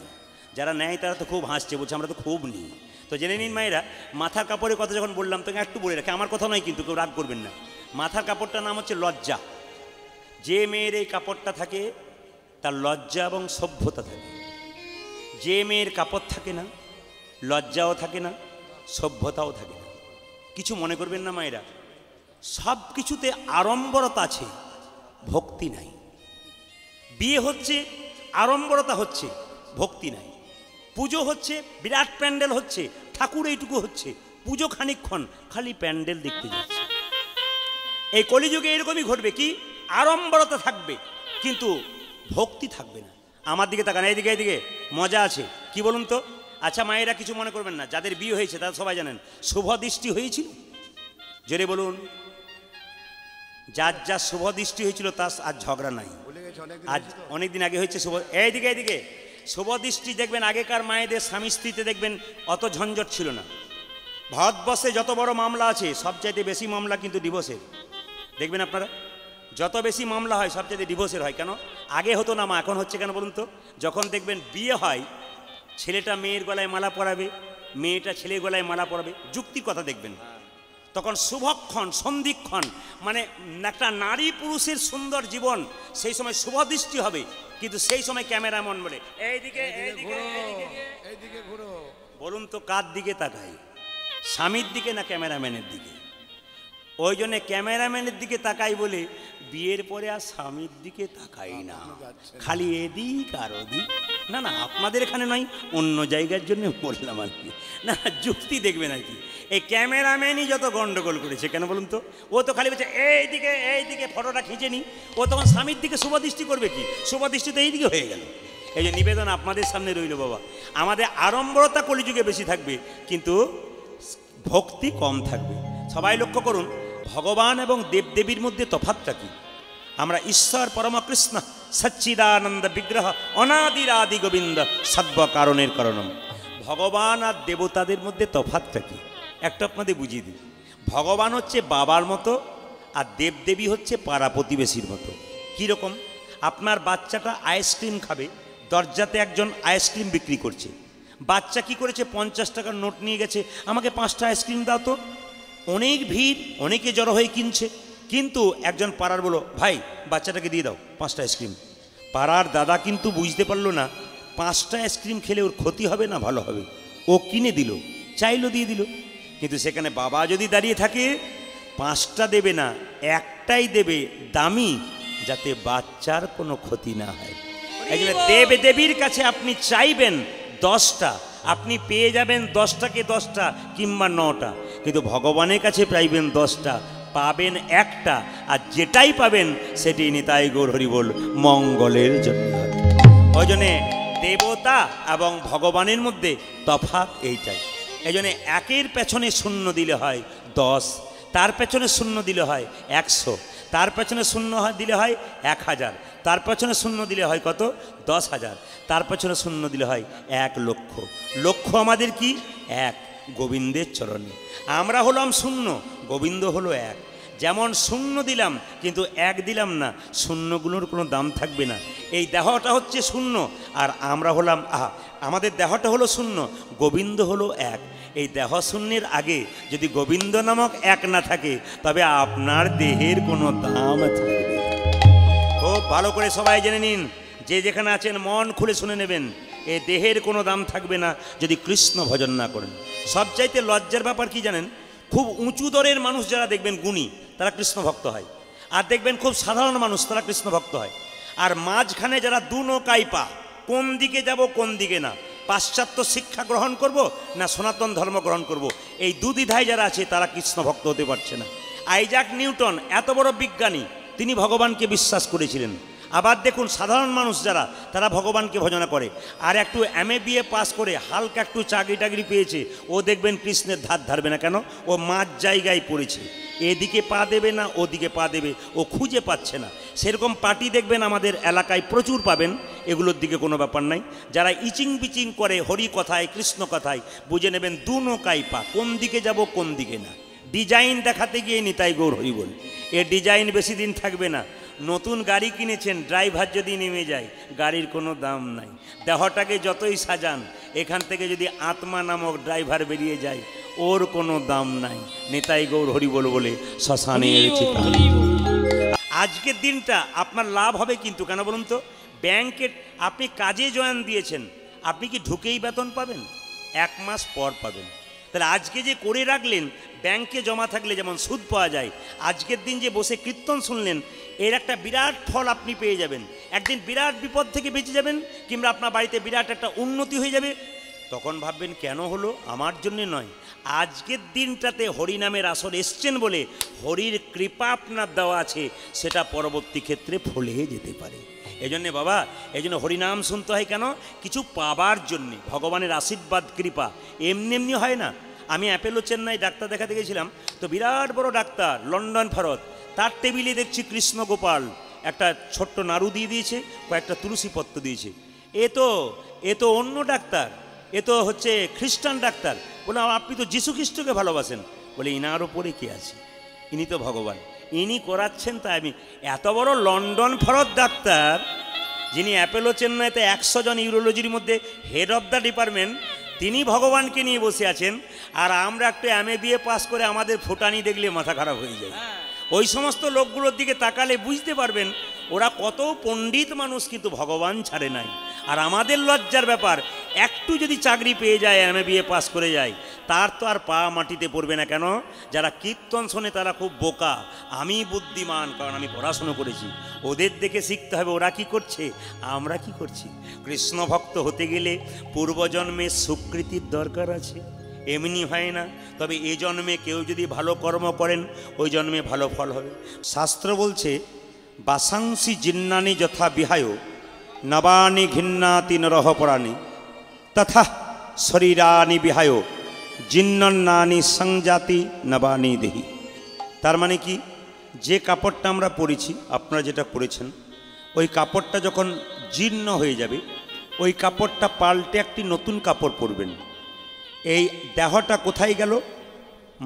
যারা নেয় তারা তো খুব হাসছে, বলছে আমরা তো খুব নিই। তো জেনে নিন মায়েরা, মাথার কাপড়ের কথা যখন বললাম তোকে একটু বলে রাখে, আমার কথা নয় কিন্তু, কেউ রাগ করবেন না। মাথার কাপড়টার নাম হচ্ছে লজ্জা। যে মেয়ের এই কাপড়টা থাকে তার লজ্জা এবং সভ্যতা থাকে। যে মেয়ের কাপড় থাকে না, লজ্জাও থাকে না, সভ্যতাও থাকে না। কিছু মনে করবেন না মায়েরা, সব কিছুতে আড়ম্বরতা আছে, ভক্তি নাই। বিয়ে হচ্ছে, আড়ম্বরতা হচ্ছে, ভক্তি নাই। পুজো হচ্ছে, বিরাট প্যান্ডেল হচ্ছে, ঠাকুর এইটুকু হচ্ছে, পুজো খানিকক্ষণ, খালি প্যান্ডেল দেখতে যাচ্ছে। এই কলিযুগে এরকমই ঘটবে, কি আড়ম্বরতা থাকবে কিন্তু ভক্তি থাকবে না। আমার দিকে তাকান, এইদিকে এইদিকে মজা আছে। কি বলুন তো? আচ্ছা মায়েরা কিছু মনে করবেন না, যাদের বিয়ে হয়েছে তারা সবাই জানেন শুভ দৃষ্টি হয়েছিল। জোরে বলুন, যার যা শুভ দৃষ্টি হয়েছিল তার আর ঝগড়া নাই। আজ অনেকদিন আগে হয়েছে শুভ, এইদিকে এইদিকে শুভ দৃষ্টি দেখবেন আগেকার মায়েদের স্বামী স্ত্রীতে দেখবেন অত ঝঞ্ঝট ছিল না। ভারতবর্ষে যত বড় মামলা আছে সবচাইতে বেশি মামলা কিন্তু ডিভোর্সের। দেখবেন আপনারা, যত বেশি মামলা হয় সবচাইতে ডিভোর্সের হয়। কেন? আগে হতো না মা, এখন হচ্ছে কেন বলুন তো? যখন দেখবেন বিয়ে হয়, ছেলেটা মেয়ের গলায় মালা পরাবে, মেয়েটা ছেলের গলায় মালা পরাবে, যুক্তির কথা দেখবেন, তখন শুভক্ষণ সন্ধিক্ষণ, মানে একটা নারী পুরুষের সুন্দর জীবন, সেই সময় শুভ দৃষ্টি হবে। কিন্তু সেই সময় ক্যামেরাম্যান বলে এইদিকে এইদিকে ঘুরো। বলুন তো কার দিকে তাকাই? স্বামীর দিকে না ক্যামেরাম্যানের দিকে? ওই জন্যে ক্যামেরাম্যানের দিকে তাকাই বলে বিয়ের পরে আর স্বামীর দিকে তাকাই না, খালি এদিক আর ওদিক। না না, আপনাদের এখানে নয়, অন্য জায়গার জন্য বললাম আর কি। না, যুক্তি দেখবেন আর কি। এই ক্যামেরাম্যানই যত গন্ডগোল করেছে, কেন বলুন তো? ও তো খালি বলছে এইদিকে এইদিকে ফটোটা খিঁচে নি, ও তখন স্বামীর দিকে শুভদৃষ্টি করবে কি? শুভদৃষ্টি তো এইদিকে হয়ে গেল। এই যে নিবেদন আপনাদের সামনে রইল বাবা, আমাদের আড়ম্বরতা কলিযুগে বেশি থাকবে কিন্তু ভক্তি কম থাকবে। সবাই লক্ষ্য করুন, ভগবান এবং দেবদেবীর মধ্যে তফাৎটা কি? আমরা ঈশ্বর পরমকৃষ্ণ সচ্চিদানন্দ বিগ্রহ অনাদির আদি গোবিন্দ সর্ব কারণের কারণম। ভগবান আর দেবতাদের মধ্যে তফাৎটা কি একটা আপনাদের বুঝিয়ে দিই। ভগবান হচ্ছে বাবার মতো আর দেবদেবী হচ্ছে পাড়া প্রতিবেশীর মতো। কীরকম? আপনার বাচ্চাটা আইসক্রিম খাবে, দরজাতে একজন আইসক্রিম বিক্রি করছে, বাচ্চা কি করেছে 50 টাকার নোট নিয়ে গেছে, আমাকে 5টা আইসক্রিম দাও তো। অনেক ভিড়, অনেকে জড়ো হয়ে কিনছে, কিন্তু একজন পাড়ার বলো ভাই বাচ্চাটাকে দিয়ে দাও 5টা আইসক্রিম। পাড়ার দাদা কিন্তু বুঝতে পারলো না 5টা আইসক্রিম খেলে ওর ক্ষতি হবে না ভালো হবে, ও কিনে দিল, চাইলো দিয়ে দিল। কিন্তু সেখানে বাবা যদি দাঁড়িয়ে থাকে 5টা দেবে না, একটাই দেবে দামি, যাতে বাচ্চার কোনো ক্ষতি না হয়। এই জন্য দেব দেবীর কাছে আপনি চাইবেন 10টা, আপনি পেয়ে যাবেন 10টাকে 10টা কিংবা 9টা, কিন্তু ভগবানের কাছে পাইবেন 10টা, পাবেন একটা, আর যেটাই পাবেন সেটি নিতাই গৌর হরি বল মঙ্গলের জন্য হবে। ওই জন্যে দেবতা এবং ভগবানের মধ্যে তফাৎ এইটাই। এই জন্যে একের পেছনে শূন্য দিলে হয় 10, তার পেছনে শূন্য দিলে হয় 100, তার পেছনে শূন্য দিলে হয় 1000, তার পেছনে শূন্য দিলে হয় কত? 10,000, তার পেছনে শূন্য দিলে হয় 1 লক্ষ। লক্ষ্য আমাদের কি? এক, গোবিন্দের চরণে। আমরা হলাম শূন্য, গোবিন্দ হলো এক। যেমন শূন্য দিলাম কিন্তু 1 দিলাম না, শূন্যগুলোর কোনো দাম থাকবে না। এই দেহটা হচ্ছে শূন্য, আর আমরা হলাম আমাদের দেহটা হলো শূন্য, গোবিন্দ হলো এক। এই দেহ শূন্যের আগে যদি গোবিন্দ নামক এক না থাকে, তবে আপনার দেহের কোনো দাম থাকবে না। খুব ভালো করে সবাই জেনে নিন, যে যেখানে আছেন মন খুলে শুনে নেবেন, এ দেহের কোনো দাম থাকবে না যদি কৃষ্ণ ভজন না করেন। সবচাইতে লজ্জার ব্যাপার কি জানেন? খুব উঁচু দরের মানুষ যারা দেখবেন গুণী, তারা কৃষ্ণ ভক্ত হয়, আর দেখবেন খুব সাধারণ মানুষ তারা কৃষ্ণ ভক্ত হয়। আর মাঝখানে যারা দু নৌকায় পা, কোন দিকে যাব কোন দিকে না, পাশ্চাত্য শিক্ষা গ্রহণ করব না সনাতন ধর্ম গ্রহণ করব, এই দুদ্বিধায় যারা আছে তারা কৃষ্ণ ভক্ত হতে পারছে না। আইজাক নিউটন এত বড় বিজ্ঞানী, তিনি ভগবানকে বিশ্বাস করেছিলেন। আবার দেখুন সাধারণ মানুষ যারা, তারা ভগবানকে ভজনা করে, আর একটু MA BA পাস করে হালকা একটু চাকরি টাকরি পেয়েছে, ও দেখবেন কৃষ্ণের ধার ধারবে না। কেন? ও মাঝ জায়গায় পড়েছে, এদিকে পা দেবে না ওদিকে পা দেবে, ও খুঁজে পাচ্ছে না। সেরকম পার্টি দেখবেন আমাদের এলাকায় প্রচুর পাবেন, এগুলোর দিকে কোনো ব্যাপার নাই। যারা ইচিং পিচিং করে হরি কথায় কৃষ্ণ কথায়, বুঝে নেবেন দু নৌকায় পা, কোন দিকে যাব কোন দিকে না। ডিজাইন দেখাতে গিয়ে নিতাই গৌর হরি বল, এ ডিজাইন বেশি দিন থাকবে না। নতুন গাড়ি কিনেছেন, ড্রাইভার যদি নেমে যায়, গাড়ির কোনো দাম নাই। দেহটাকে যতই সাজান, এখান থেকে যদি আত্মা নামক ড্রাইভার বেরিয়ে যায়, ওর কোনো দাম নাই। নিতাই গৌর হরি বল বলে শ্মশানের চিতা। আজকের দিনটা আপনার লাভ হবে, কিন্তু কেন বলুন তো? ব্যাংকে আপনি কাজে জয়েন দিয়েছেন, আপনি কি ঢুকেই বেতন পাবেন? 1 মাস পর পাবেন। তাহলে আজকে যে করে রাখলেন, ব্যাংকে জমা থাকলে যেমন সুদ পাওয়া যায়, আজকের দিন যে বসে কীর্তন শুনলেন, এর একটা বিরাট ফল আপনি পেয়ে যাবেন। একদিন বিরাট বিপদ থেকে বেঁচে যাবেন, কিংবা আপনার বাড়িতে বিরাট একটা উন্নতি হয়ে যাবে। তখন ভাববেন কেন হলো? আমার জন্যে নয়, আজকের দিনটাতে হরিনামের আসর এসছেন বলে হরির কৃপা আপনার দেওয়া আছে, সেটা পরবর্তী ক্ষেত্রে ফলে যেতে পারে। এজন্যে বাবা, এজন্য হরিনাম শুনতে হয় কেন? কিছু পাবার জন্যে, ভগবানের আশীর্বাদ কৃপা এমনি এমনি হয় না। আমি অ্যাপেলো চেন্নাই ডাক্তার দেখাতে গেছিলাম, তো বিরাট বড় ডাক্তার, লন্ডন ভারত, তার টেবিলে দেখছি কৃষ্ণ গোপাল একটা ছোট্ট নাড়ু দিয়ে দিয়েছে, কয়েকটা তুলসী পত্র দিয়েছে। এ তো অন্য ডাক্তার, এ তো হচ্ছে খ্রিস্টান ডাক্তার। বলে আপনি তো যীশু খ্রিস্টকে ভালোবাসেন। বলে ইনার ওপরে কে আছে? ইনি তো ভগবান, ইনি করাচ্ছেন। তাই আমি এত বড় লন্ডন ভারত ডাক্তার, যিনি অ্যাপেলো চেন্নাইতে 100 জন ইউরোলজির মধ্যে হেড অফ দ্য ডিপার্টমেন্ট, তিনি ভগবানকে নিয়ে বসে আছেন। আর আমরা একটু MA BA পাস করে আমাদের ফোটানি দেখলে মাথা খারাপ হয়ে যায়। ওই সমস্ত লোকগুলোর দিকে তাকালে বুঝতে পারবেন ওরা কত পণ্ডিত মানুষ, কিন্তু ভগবান ছাড়ে নাই। আর আমাদের লজ্জার ব্যাপার, একটু যদি চাকরি পেয়ে যায়, MA BA পাস করে যায়, তার তো আর পা মাটিতে পড়বে না। কেন? যারা কীর্তন শোনে তারা খুব বোকা, আমি বুদ্ধিমান, কারণ আমি পড়াশুনো করেছি। ওদের দেখে শিখতে হবে ওরা কি করছে, আমরা কি করছি। কৃষ্ণ ভক্ত হতে গেলে পূর্বজন্মে সুকৃতির দরকার আছে, এমনি হয় না। তবে এই জন্মে কেউ যদি ভালো কর্ম করেন, ওই জন্মে ভালো ফল হবে। শাস্ত্র বলছে, বাসাংসি জিন্নানি যথা বিহায় নবানি ঘিন্নাতি নরহ পরাণি তথা শরীরানি বিহায় জিন্নানি সংজাতি নবানি দেহি। তার মানে কি? যে কাপড়টা আমরা পরেছি, আপনারা যেটা পরেছেন, ওই কাপড়টা যখন জীর্ণ হয়ে যাবে, ওই কাপড়টা পাল্টে একটি নতুন কাপড় পরবেন। এই দেহটা কোথায় গেল?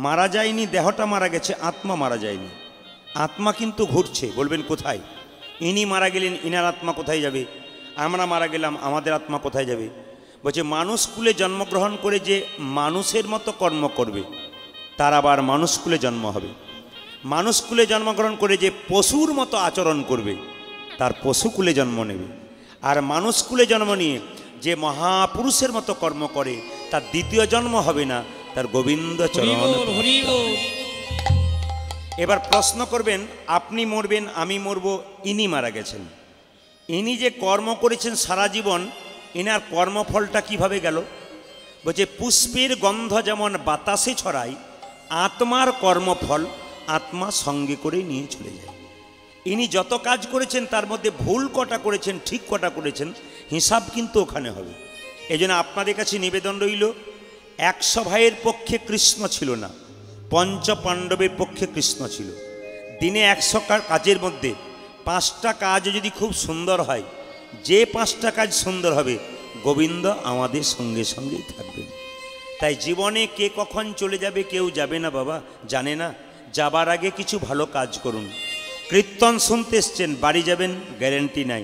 মারা যায়নি, দেহটা মারা গেছে, আত্মা মারা যায়নি। আত্মা কিন্তু ঘুরছে। বলবেন কোথায়? ইনি মারা গেলেন, ইনার আত্মা কোথায় যাবে? আমরা মারা গেলাম, আমাদের আত্মা কোথায় যাবে? বলছে মানুষকুলে জন্মগ্রহণ করে যে মানুষের মতো কর্ম করবে, তার আবার মানুষকুলে জন্ম হবে। মানুষকুলে জন্মগ্রহণ করে যে পশুর মতো আচরণ করবে, তার পশুকুলে জন্ম নেবে। আর মানুষকুলে জন্ম নিয়ে যে মহাপুরুষের মতো কর্ম করে, তার দ্বিতীয় জন্ম হবে না, তার গোবিন্দ চরণ। এবার প্রশ্ন করবেন, আপনি মরবেন, আমি মরব, ইনি মারা গেছেন, ইনি যে কর্ম করেছেন সারা জীবন, ইনার কর্মফলটা কিভাবে গেল? বলছে পুষ্পের গন্ধ যেমন বাতাসে ছড়ায়, আত্মার কর্মফল আত্মা সঙ্গে করে নিয়ে চলে যায়। ইনি যত কাজ করেছেন তার মধ্যে ভুল কটা করেছেন, ঠিক কটা করেছেন, হিসাব কিন্তু ওখানে হবে। এই জন্য আপনাদের কাছে নিবেদন রইল, 100 ভাইয়ের পক্ষে কৃষ্ণ ছিল না, 5 পাণ্ডবের পক্ষে কৃষ্ণ ছিল। দিনে 100 কাজের মধ্যে 5টা কাজ যদি খুব সুন্দর হয়, যে 5টা কাজ সুন্দর হবে গোবিন্দ আমাদের সঙ্গে সঙ্গেই থাকবেন। তাই জীবনে কে কখন চলে যাবে কেউ যাবে না বাবা, জানে না। যাবার আগে কিছু ভালো কাজ করুন। কীর্তন শুনতে এসছেন, বাড়ি যাবেন গ্যারেন্টি নাই।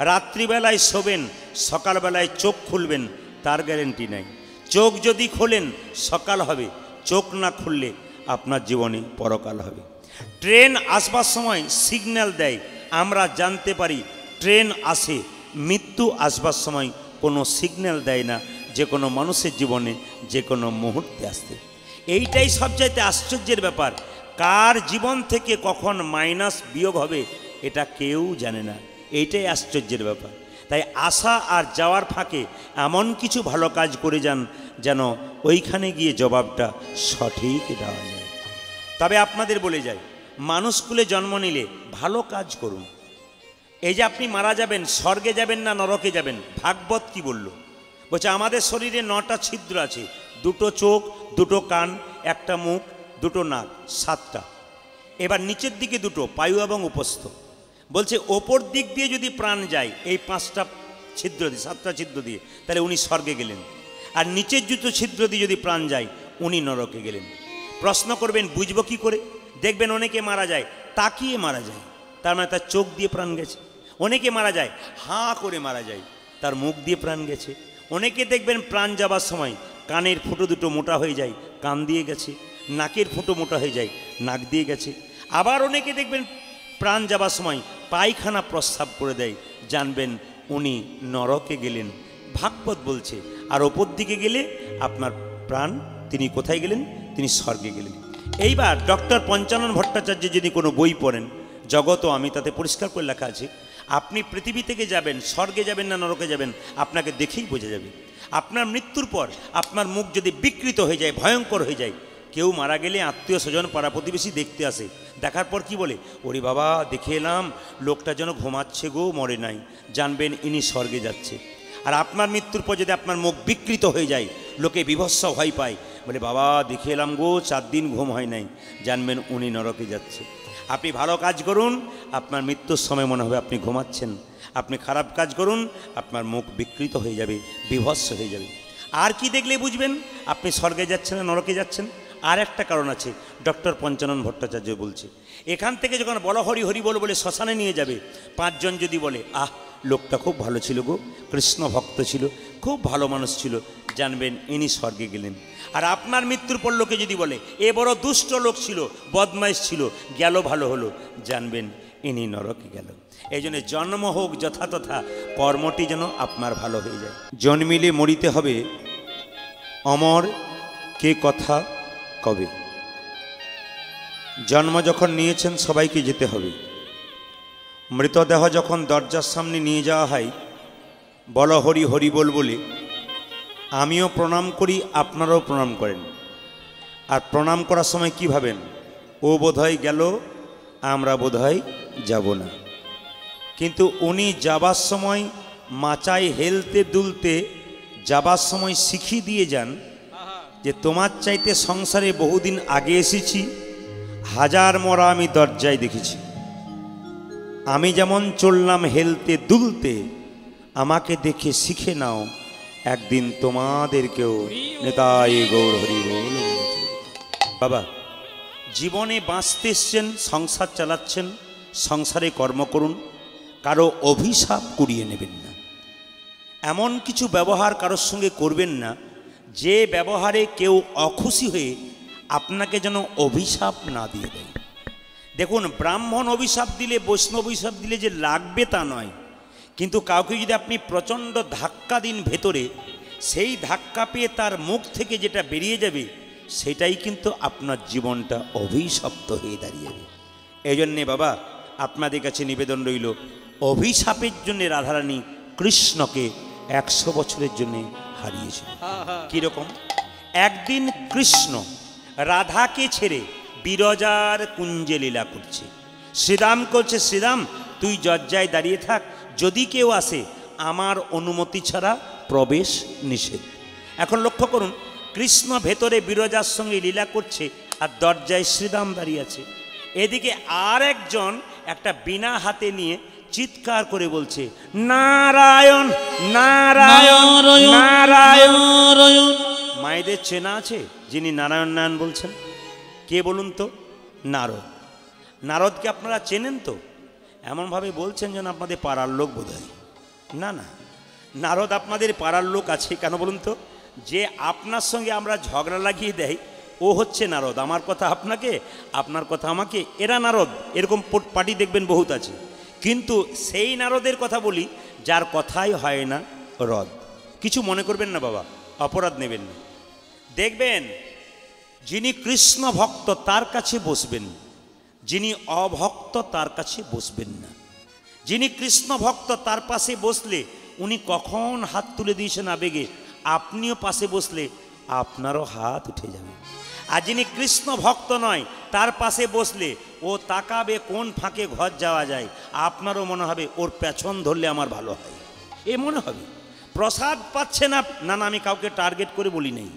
রাত্রিবেলায় শোবেন, সকালবেলায় চোখ খুলবেন তার গ্যারেন্টি নাই। চোখ যদি খোলেন সকাল হবে, চোখ না খুললে আপনার জীবনে পরকাল হবে। ট্রেন আসবার সময় সিগন্যাল দেয়, আমরা জানতে পারি ট্রেন আসে। মৃত্যু আসবার সময় কোনো সিগন্যাল দেয় না, যে কোনো মানুষের জীবনে যে কোনো মুহূর্তে আসতে। এইটাই সবচাইতে আশ্চর্যের ব্যাপার, কার জীবন থেকে কখন মাইনাস বিয়োগ হবে এটা কেউ জানে না। এইটাই আশ্চর্যের ব্যাপার। তাই আসা আর যাওয়ার ফাঁকে এমন কিছু ভালো কাজ করে যান যেন ওইখানে গিয়ে জবাবটা সঠিক দেওয়া যায়। তবে আপনাদের বলে যাই, মানুষকুলে জন্ম নিলে ভালো কাজ করুন। এই যে আপনি মারা যাবেন, স্বর্গে যাবেন না নরকে যাবেন, ভাগবত কি বলল? বলছে আমাদের শরীরে 9টা ছিদ্র আছে, 2টো চোখ, 2টো কান, 1টা মুখ, 2টো নাক, 7টা। এবার নিচের দিকে 2টো পায়ু এবং উপস্থ। বলছে ওপর দিক দিয়ে যদি প্রাণ যায় এই 5টা ছিদ্র দিয়ে, 7টা ছিদ্র দিয়ে, তাহলে উনি স্বর্গে গেলেন। আর নিচের 2টো ছিদ্র দিয়ে যদি প্রাণ যায় উনি নরকে গেলেন। প্রশ্ন করবেন বুঝবো কি করে? দেখবেন অনেকে মারা যায় তাকিয়ে মারা যায়, তার মানে তার চোখ দিয়ে প্রাণ গেছে। অনেকে মারা যায় হাঁ করে মারা যায়, তার মুখ দিয়ে প্রাণ গেছে। অনেকে দেখবেন প্রাণ যাবার সময় কানের ফুটো 2টো মোটা হয়ে যায়, কান দিয়ে গেছে। নাকের ফুটো মোটা হয়ে যায়, নাক দিয়ে গেছে। আবার অনেকে দেখবেন প্রাণ যাবার সময় পায়খানা প্রস্রাব করে দেয়, জানবেন উনি নরকে গেলেন। ভাগবত বলছে। আর ওপর দিকে গেলে আপনার প্রাণ, তিনি কোথায় গেলেন? তিনি স্বর্গে গেলেন। এইবার ডক্টর পঞ্চানন ভট্টাচার্য যদি কোনো বই পড়েন, জগৎ ও আমি, তাতে পরিষ্কার করে লেখা আছে আপনি পৃথিবী থেকে যাবেন, স্বর্গে যাবেন না নরকে যাবেন আপনাকে দেখেই বোঝা যাবে। আপনার মৃত্যুর পর আপনার মুখ যদি বিকৃত হয়ে যায়, ভয়ঙ্কর হয়ে যায়, কেউ মারা গেলে আত্মীয় স্বজন পাড়া প্রতিবেশী দেখতে আসে, দেখার পর কি বলে, ওরে বাবা দেখে এলাম লোকটা যেন ঘুমাচ্ছে গো, মরে নাই, জানবেন ইনি স্বর্গে যাচ্ছে। আর আপনার মৃত্যুর পর যদি আপনার মুখ বিকৃত হয়ে যায়, লোকে বিভৎস ভয় পায়, বলে বাবা দেখে এলাম গো 4 দিন ঘুম হয় নাই, জানবেন উনি নরকে যাচ্ছে। আপনি ভালো কাজ করুন, আপনার মৃত্যুর সময় মনে হবে আপনি ঘুমাচ্ছেন। আপনি খারাপ কাজ করুন, আপনার মুখ বিকৃত হয়ে যাবে, বিভৎস হয়ে যাবে। আর কি দেখলে বুঝবেন আপনি স্বর্গে যাচ্ছেন না নরকে যাচ্ছেন? আর একটা কারণ আছে, ডক্টর পঞ্চানন ভট্টাচার্য বলছে, এখান থেকে যখন বলো হরি হরি বল বলে শ্মশানে নিয়ে যাবে, 5 জন যদি বলে আহ লোকটা খুব ভালো ছিল গো, কৃষ্ণ ভক্ত ছিল, খুব ভালো মানুষ ছিল, জানবেন ইনি স্বর্গে গেলেন। আর আপনার মৃত্যুর পর লোকে যদি বলে এ বড় দুষ্ট লোক ছিল, বদমাইশ ছিল, গেল ভালো হলো, জানবেন ইনি নরকে গেল। এই জন্য জন্ম হোক যথাতথা, কর্মটি যেন আপনার ভালো হয়ে যায়। জন্মিলে মরিতে হবে, অমর কে কথা কবে। জন্ম যখন নিয়েছেন সবাইকে যেতে হবে। মৃতদেহ যখন দরজার সামনে নিয়ে যাওয়া হয়, বলো হরি হরি বল বলে আমিও প্রণাম করি, আপনারাও প্রণাম করেন। আর প্রণাম করার সময় কি ভাবেন, ও বোধহয় গেল, আমরা বোধহয় যাব না। কিন্তু উনি যাবার সময় মাচায় হেলতে দুলতে যাবার সময় শিখিয়ে দিয়ে যান যে তোমার চাইতে সংসারে বহুদিন আগে এসেছি, 1000 মরা আমি দরজায় দেখেছি। আমি যেমন চললাম হেলতে দুলতে, আমাকে দেখে শিখে নাও, একদিন তোমাদেরকেও নেতাই গৌর হরি বল। বাবা জীবনে বাঁচতে এসছেন, সংসার চালাচ্ছেন, সংসারে কর্ম করুন, কারো অভিশাপ কুড়িয়ে নেবেন না। এমন কিছু ব্যবহার কারোর সঙ্গে করবেন না যে ব্যবহারে কেউ অখুশি হয়ে আপনাকে যেন অভিশাপ না দিয়ে দেয়। দেখুন ব্রাহ্মণ অভিশাপ দিলে, বৈষ্ণব অভিশাপ দিলে যে লাগবে তা নয়, কিন্তু কাউকে যদি আপনি প্রচণ্ড ধাক্কা দিন ভেতরে, সেই ধাক্কা পেয়ে তার মুখ থেকে যেটা বেরিয়ে যাবে সেটাই কিন্তু আপনার জীবনটা অভিশপ্ত হয়ে দাঁড়িয়ে। এই জন্যে বাবা আপনাদের কাছে নিবেদন রইল, অভিশাপের জন্যে রাধারানী কৃষ্ণকে 100 বছরের জন্যে হারিয়েছিল। কিরকম? একদিন কৃষ্ণ রাধাকে ছেড়ে বিরজার কুঞ্জে লীলা করছে। শ্রীরাম করছে, শ্রীরাম তুই জজ্জায় দাঁড়িয়ে থাক, যদি কেউ আসে আমার অনুমতি ছাড়া প্রবেশ নিষেধ। এখন লক্ষ্য করুন, কৃষ্ণ ভেতরে বিরজার সঙ্গে লীলা করছে আর দরজায় শ্রীরাম দাঁড়িয়ে আছে। এদিকে আর একজন একটা বীণা হাতে নিয়ে চিৎকার করে বলছে, নারায়ণ নারায়ণ নারায়ণ। মায়েদের চেনা আছে যিনি নারায়ণ নারায়ণ বলছেন? কে বলুন তো? নারদ। নারদকে আপনারা চেনেন তো? এমনভাবে বলছেন যেন আপনাদের পাড়ার লোক বোধহয়। না না, নারদ আপনাদের পাড়ার লোক আছে। কেন বলুন তো? যে আপনার সঙ্গে আমরা ঝগড়া লাগিয়ে দেয় ও হচ্ছে নারদ। আমার কথা আপনাকে, আপনার কথা আমাকে, এরা নারদ। এরকম পার্টি দেখবেন বহুত আছে। কিন্তু সেই নারদের কথা বলি যার কথাই হয় না রদ। কিছু মনে করবেন না বাবা, অপরাধ নেবেন না। দেখবেন যিনি কৃষ্ণ ভক্ত তার কাছে বসবেন, যিনি অভক্ত তার কাছে বসবেন না। যিনি কৃষ্ণ ভক্ত তার পাশে বসলে উনি কখন হাত তুলে দিয়েছেন আবেগে, আপনিও পাশে বসলে আপনারও হাত উঠে যাবে। আর যিনি কৃষ্ণ ভক্ত নয় তার পাশে বসলে ও তাকাবে কোন ফাঁকে ঘর যাওয়া যায়, আপনারও মনে হবে ওর পেছন ধরলে আমার ভালো হয়, এ মনে হবে। প্রসাদ পাচ্ছে না, না না আমি কাউকে টার্গেট করে বলি নাই,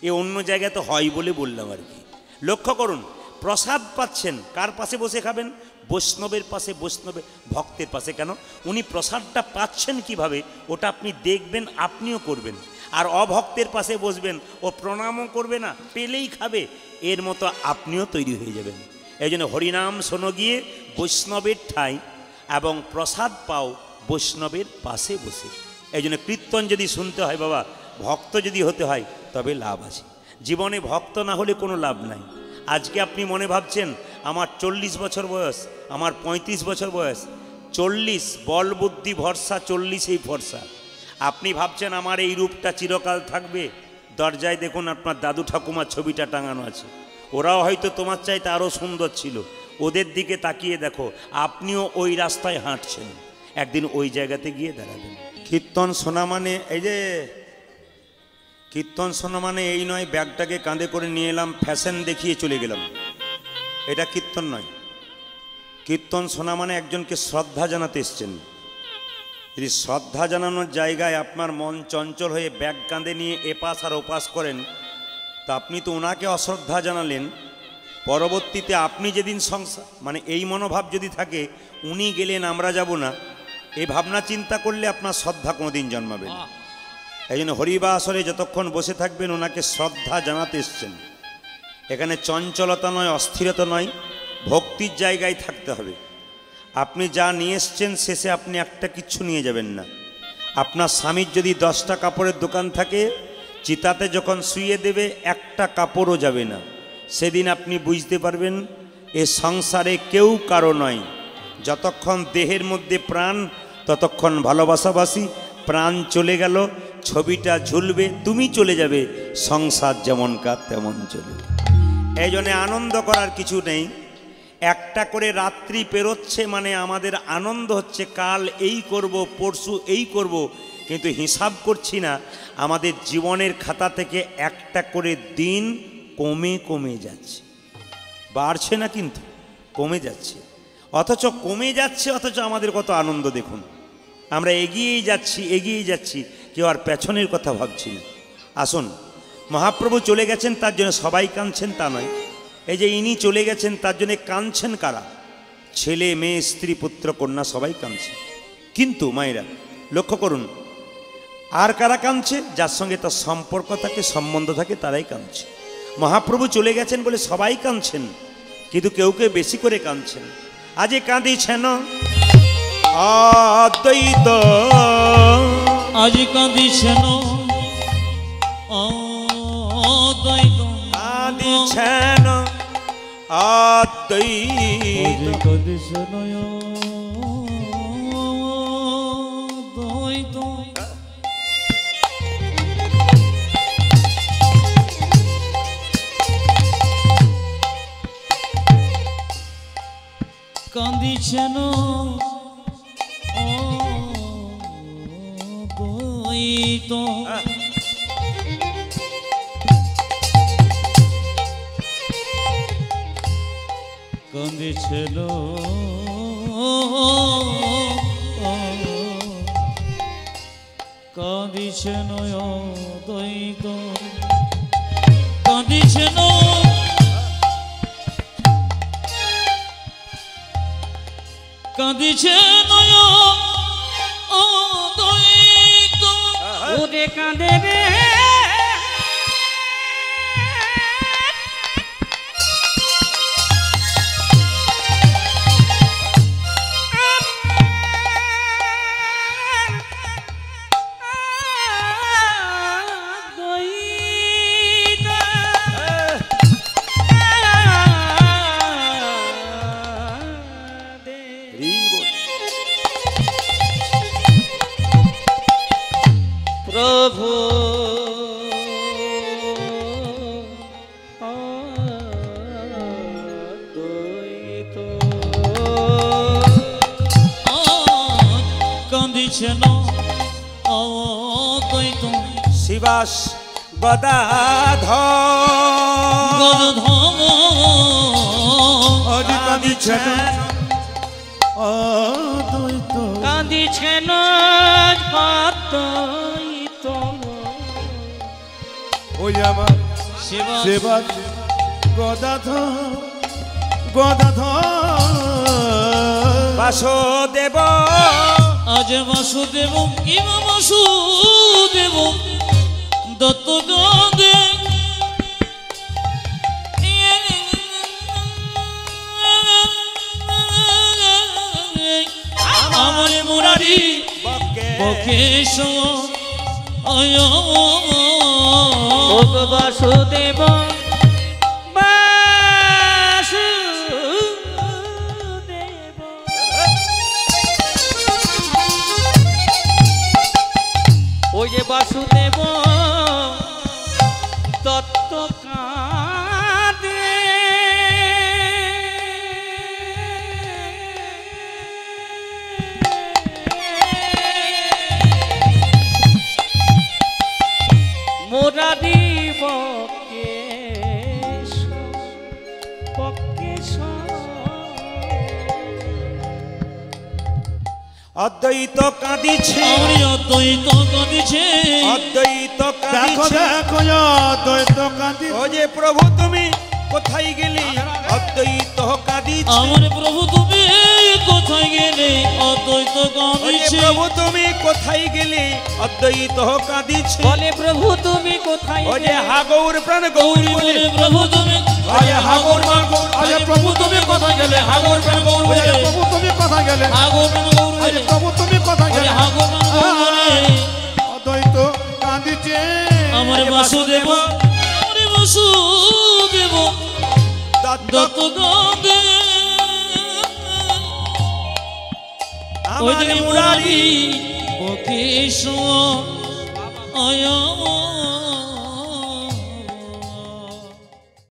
এ অন্য জায়গায় তো হয় বলে বললাম আর কি। লক্ষ্য করুন, প্রসাদ পাচ্ছেন, কার পাশে বসে খাবেন? বৈষ্ণবের পাশে, বৈষ্ণবের ভক্তের পাশে। কেন? উনি প্রসাদটা পাচ্ছেন কিভাবে ওটা আপনি দেখবেন, আপনিও করবেন। আর অভক্তের পাশে বসবেন, ও প্রণামও করবে না, পেলেই খাবে, এর মতো আপনিও তৈরি হয়ে যাবেন। এই জন্য হরিনাম শোনো গিয়ে বৈষ্ণবের ঠাঁই, এবং প্রসাদ পাও বৈষ্ণবের পাশে বসে। এই জন্য কীর্তন যদি শুনতে হয় বাবা, ভক্ত যদি হতে হয় তবে লাভ আছে। জীবনে ভক্ত না হলে কোনো লাভ নাই। আজকে আপনি মনে ভাবছেন আমার 40 বছর বয়স, আমার 35 বছর বয়স, 40 বল বুদ্ধি ভরসা, 40এই ভরসা। আপনি ভাবছেন আমার এই রূপটা চিরকাল থাকবে? দরজায় দেখুন আপনার দাদু ঠাকুমার ছবিটা টাঙানো আছে, ওরাও হয়তো তোমার চাইতে আরও সুন্দর ছিল। ওদের দিকে তাকিয়ে দেখো, আপনিও ওই রাস্তায় হাঁটছেন, একদিন ওই জায়গাতে গিয়ে দাঁড়াবেন। কীর্তন শোনা মানে এই যে কীর্তন শোনা মানে এই নয় ব্যাগটাকে কাঁধে করে নিয়ে এলাম, ফ্যাশন দেখিয়ে চলে গেলাম, এটা কীর্তন নয়। কীর্তন শোনা মানে একজনকে শ্রদ্ধা জানাতে এসছেন। যদি শ্রদ্ধা জানানোর জায়গায় আপনার মন চঞ্চল হয়ে ব্যাগ কাঁধে নিয়ে এপাশ আর ওপাশ করেন, তা আপনি তো ওনাকে অশ্রদ্ধা জানালেন। পরবর্তীতে আপনি যেদিন সংসার মানে এই মনোভাব যদি থাকে উনি গেলেন আমরা যাব না, এই ভাবনা চিন্তা করলে আপনার শ্রদ্ধা কোনোদিন জন্মাবে না। এই জন্য হরিবাসরে যতক্ষণ বসে থাকবেন ওনাকে শ্রদ্ধা জানাতে এসছেন। এখানে চঞ্চলতা নয়, অস্থিরতা নয়, ভক্তির জায়গায় থাকতে হবে। আপনি যা নিয়ে এসছেন শেষে আপনি একটা কিচ্ছু নিয়ে যাবেন না। আপনার স্বামীর যদি 10টা কাপড়ের দোকান থাকে, চিতাতে যখন শুইয়ে দেবে একটা কাপড়ও যাবে না। সেদিন আপনি বুঝতে পারবেন এ সংসারে কেউ কারো নয়। যতক্ষণ দেহের মধ্যে প্রাণ ততক্ষণ ভালোবাসাবাসি, প্রাণ চলে গেল ছবিটা ঝুলবে, তুমি চলে যাবে, সংসার যেমন কার তেমন চলবে। এই জন্যে আনন্দ করার কিছু নেই। একটা করে রাত্রি পেরোচ্ছে মানে আমাদের আনন্দ হচ্ছে, কাল এই করব, পরশু এই করব, কিন্তু হিসাব করছি না আমাদের জীবনের খাতা থেকে একটা করে দিন কমে কমে যাচ্ছে, বাড়ছে না কিন্তু কমে যাচ্ছে। অথচ কমে যাচ্ছে, অথচ আমাদের কত আনন্দ দেখুন। আমরা এগিয়েই যাচ্ছি, এগিয়েই যাচ্ছি, কেউ আর পেছনের কথা ভাবছি না। আসুন, মহাপ্রভু চলে গেছেন তার জন্য সবাই কাঁদছেন তা নয়। এই যে ইনি চলে গেছেন তার জন্য কাঁদছেন কারা? ছেলে মেয়ে স্ত্রী পুত্র কন্যা সবাই কাঁদছে। কিন্তু মায়েরা লক্ষ্য করুন, আর কারা কাঁদছে? যার সঙ্গে তার সম্পর্ক থাকে, সম্বন্ধ থাকে, তারাই কাঁদছে। মহাপ্রভু চলে গেছেন বলে সবাই কাঁদছেন, কিন্তু কেউ কেউ বেশি করে কাঁদছেন। আজ কাঁদিছেন অদ্বৈত, আজ কাঁদিছেন অদ্বৈত, কাঁদিছেন অদ্বৈত, কাঁদিছেন অদ্বৈত। কাঁদিছেন অদ্বৈত, কাঁদিছেন কাঁদিছেন অদ্বৈত কাঁদিছেন কাঁদিছেন অদ্বৈত ওরে কাঁদে রে প্রভু অদ্বৈত কাঁদিছেন অদ্বৈত শিবাস গদাধর গদাধর কাঁদিছেন অদ্বৈত কাঁদিছেন অদ্বৈত ওই আমার শিবাস সেবার গদাধর গদাধর বাসুদেব আজ বাসুদেব কিমা বাসুদেব দত্ত কাঁদে আমার মুরারি বকেশ বাসুদেব বাসুদেব ওই যে বাসুদেব তত্ত্ব কাঁদে মোরারি বকেশ বকেশ অদ্বৈত কাঁদিছে আমার অদ্বৈত কাঁদিছে অদ্বৈত দেখো কাঁদিছে দেখো অদ্বৈত কাঁদি ও যে প্রভু তুমি কোথায় গেলি অদ্বৈত কাঁদিছে আমার প্রভু তুমি কোথায় গেলে অদ্বৈত ও যে কাঁদিছে প্রভু তুমি কোথায় গেলি অদ্বৈত কাঁদিছে বলে প্রভু তুমি কোথায় ও যে হাগৌর প্রাণ গৌরী বলে বলে প্রভু তুমি আরে হাগৌর মা গৌর আরে প্রভু তুমি কোথায় গেলে হাগৌর প্রাণ গৌর ওই বলে প্রভু তুমি কোথায় গেলে আগর গৌর আরে প্রভু তুমি কোথায় গেলে আগর গৌর অদ্বৈত কাঁদিছে আমার বাসুদেব আমার বাসুদেব দত্ত কাঁদে ওই আমার যে মুরারি মুরারি বকেশ আয়া